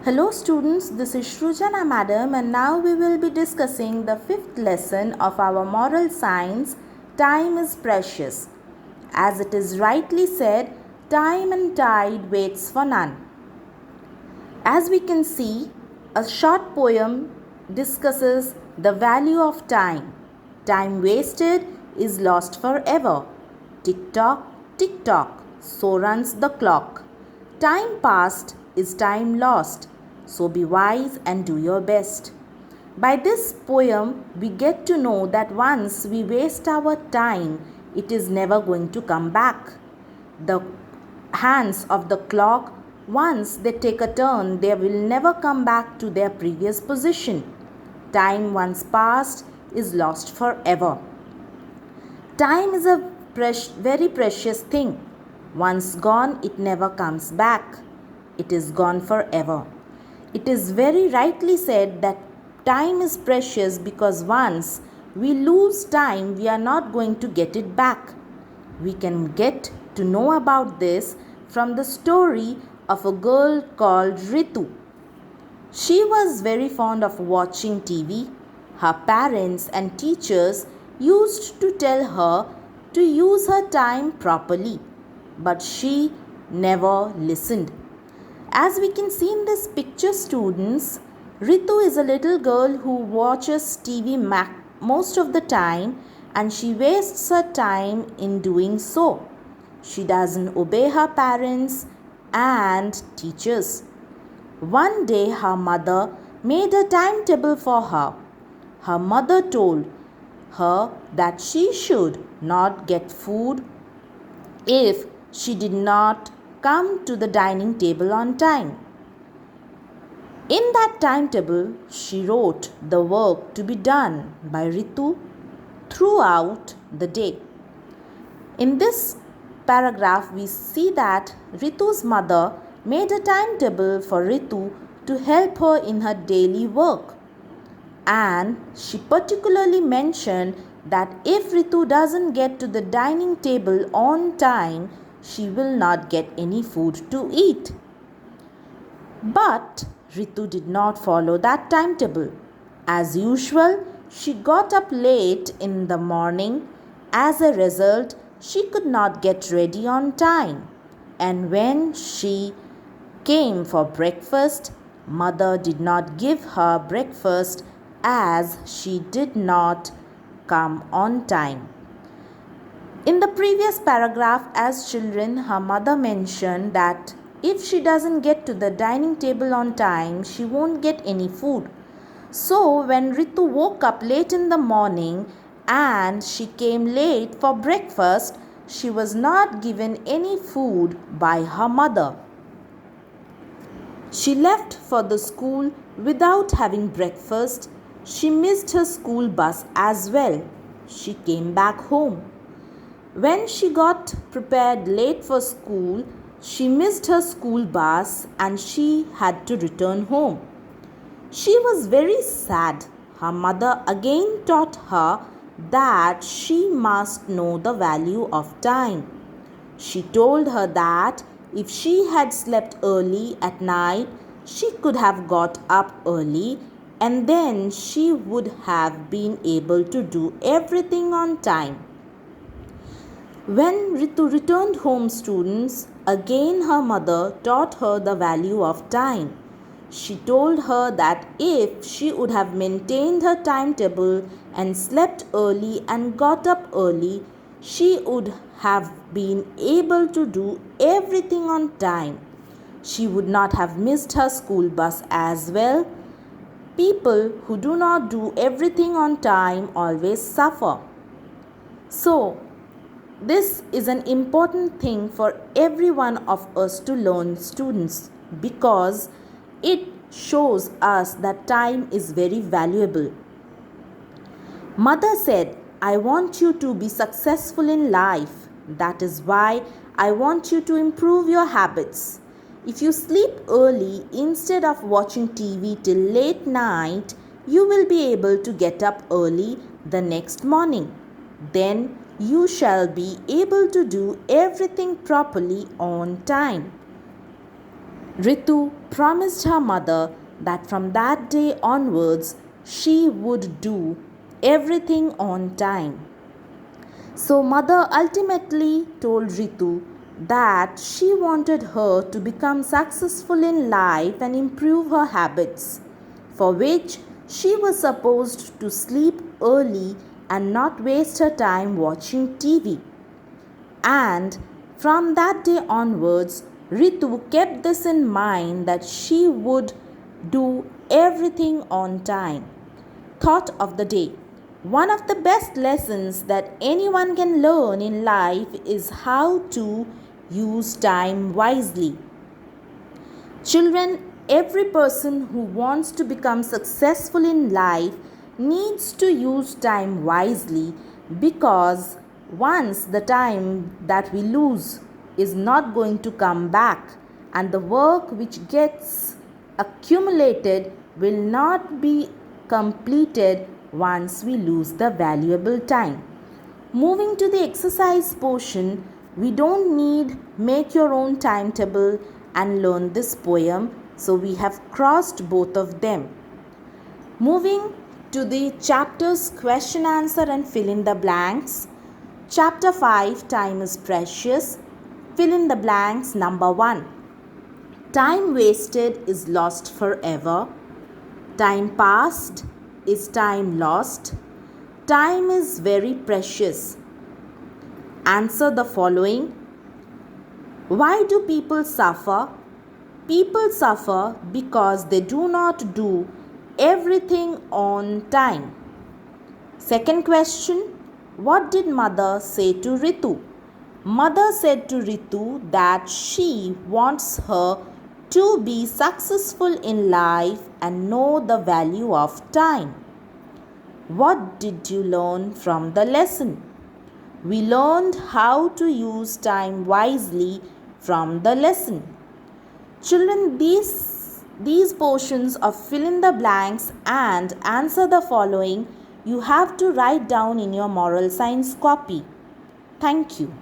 Hello students, this is Shrujana madam and now we will be discussing the fifth lesson of our moral science, Time is Precious. As it is rightly said, time and tide waits for none. As we can see, a short poem discusses the value of time. Time wasted is lost forever. Tick tock, tick tock, so runs the clock. Time passed is time lost, so be wise and do your best. By this poem, we get to know that once we waste our time, it is never going to come back. The hands of the clock, once they take a turn, they will never come back to their previous position. Time once passed is lost forever. Time is a very precious thing. Once gone, it never comes back. It is gone forever. It is very rightly said that time is precious because once we lose time, we are not going to get it back. We can get to know about this from the story of a girl called Ritu. She was very fond of watching TV. Her parents and teachers used to tell her to use her time properly, but she never listened. As we can see in this picture, students, Ritu is a little girl who watches TV most of the time and she wastes her time in doing so. She doesn't obey her parents and teachers. One day her mother made a timetable for her. Her mother told her that she should not get food if she did not come to the dining table on time. In that timetable, she wrote the work to be done by Ritu throughout the day. In this paragraph, we see that Ritu's mother made a timetable for Ritu to help her in her daily work. And she particularly mentioned that if Ritu doesn't get to the dining table on time, she will not get any food to eat. But Ritu did not follow that timetable. As usual, she got up late in the morning. As a result, she could not get ready on time. And when she came for breakfast, mother did not give her breakfast as she did not come on time. In the previous paragraph, as children, her mother mentioned that if she doesn't get to the dining table on time, she won't get any food. So when Ritu woke up late in the morning and she came late for breakfast, she was not given any food by her mother. She left for the school without having breakfast. She missed her school bus as well. She came back home. When she got prepared late for school, she missed her school bus and she had to return home. She was very sad. Her mother again taught her that she must know the value of time. She told her that if she had slept early at night, she could have got up early and then she would have been able to do everything on time. When Ritu returned home, students, again her mother taught her the value of time. She told her that if she would have maintained her timetable and slept early and got up early, she would have been able to do everything on time. She would not have missed her school bus as well. People who do not do everything on time always suffer. So, this is an important thing for every one of us to learn, students, because it shows us that time is very valuable. Mother said, I want you to be successful in life. That is why I want you to improve your habits. If you sleep early instead of watching TV till late night, you will be able to get up early the next morning. Then you shall be able to do everything properly on time. Ritu promised her mother that from that day onwards she would do everything on time. So, mother ultimately told Ritu that she wanted her to become successful in life and improve her habits, for which she was supposed to sleep early and not waste her time watching TV. And from that day onwards, Ritu kept this in mind that she would do everything on time. Thought of the day. One of the best lessons that anyone can learn in life is how to use time wisely. Children, every person who wants to become successful in life needs to use time wisely, because once the time that we lose is not going to come back, and the work which gets accumulated will not be completed once we lose the valuable time. Moving to the exercise portion, we don't need make your own timetable and learn this poem, so we have crossed both of them. Moving to the chapters question answer and fill in the blanks. Chapter 5, time is precious. Fill in the blanks. Number 1. Time wasted is lost forever. Time passed is time lost. Time is very precious. Answer the following. Why do people suffer? People suffer because they do not do everything on time. Second question. What did mother say to Ritu? Mother said to Ritu that she wants her to be successful in life and know the value of time. What did you learn from the lesson? We learned how to use time wisely from the lesson. Children, these portions of fill in the blanks and answer the following you have to write down in your moral science copy. Thank you.